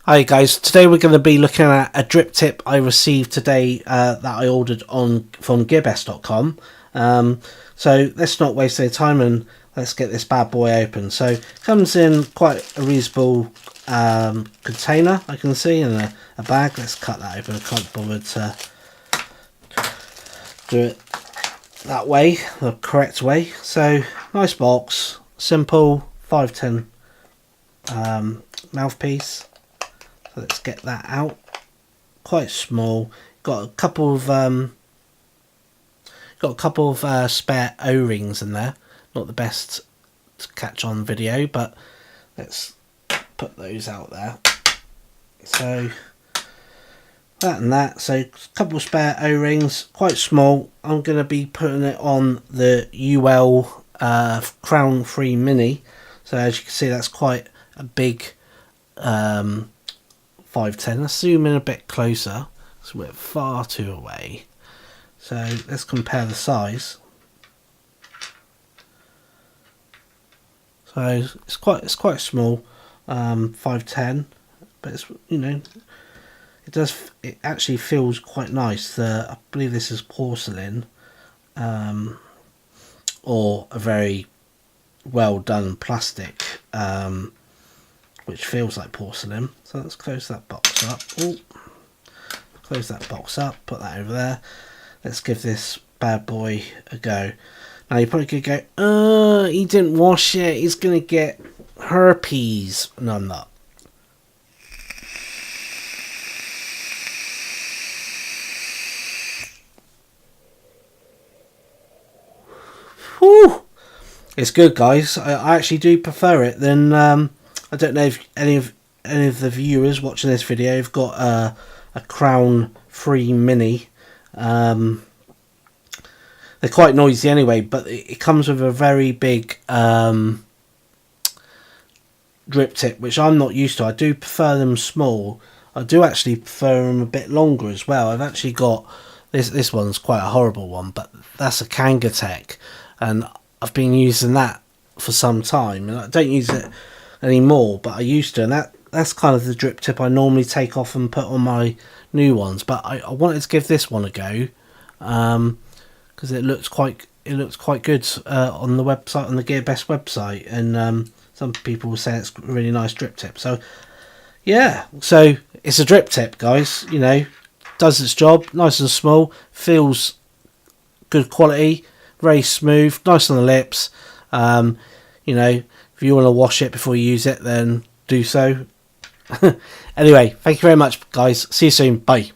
Hi guys, today we're going to be looking at a drip tip I received today that I ordered from gearbest.com. So let's not waste any time and let's get this bad boy open. So it comes in quite a reasonable container, I can see, and a bag. Let's cut that open. I can't bother to do it that way, the correct way. So nice box, simple 510 mouthpiece. So let's get that out. Quite small. Got a couple of spare O-rings in there. Not the best to catch on video, but let's put those out there. So that and that. So a couple of spare O-rings, quite small. I'm going to be putting it on the UL Crown Free Mini. So as you can see, that's quite a big 510. Let's zoom in a bit closer, so we're far too away. So let's compare the size. So it's quite small, 510, but it's, you know, it actually feels quite nice. I believe this is porcelain, or a very well done plastic, which feels like porcelain. So let's close that box up. Ooh. Close that box up, put that over there. Let's give this bad boy a go. Now you're probably going to go, he didn't wash it, he's going to get herpes. No, I'm not. Whew. It's good, guys. I actually do prefer it than, I don't know if any of the viewers watching this video have got a Crown Free Mini. They're quite noisy anyway, but it comes with a very big drip tip, which I'm not used to. I do prefer them small. I do actually prefer them a bit longer as well. I've actually got this one's quite a horrible one, but that's a Kangatech, and I've been using that for some time, and I don't use it anymore, but I used to, and that's kind of the drip tip I normally take off and put on my new ones. But I wanted to give this one a go, because it looks quite good on the website, on the GearBest website, and some people will say it's a really nice drip tip. So yeah, so it's a drip tip, guys. You know, does its job, nice and small, feels good quality, very smooth, nice on the lips. You know, if you want to wash it before you use it, then do so. Anyway, thank you very much, guys. See you soon. Bye.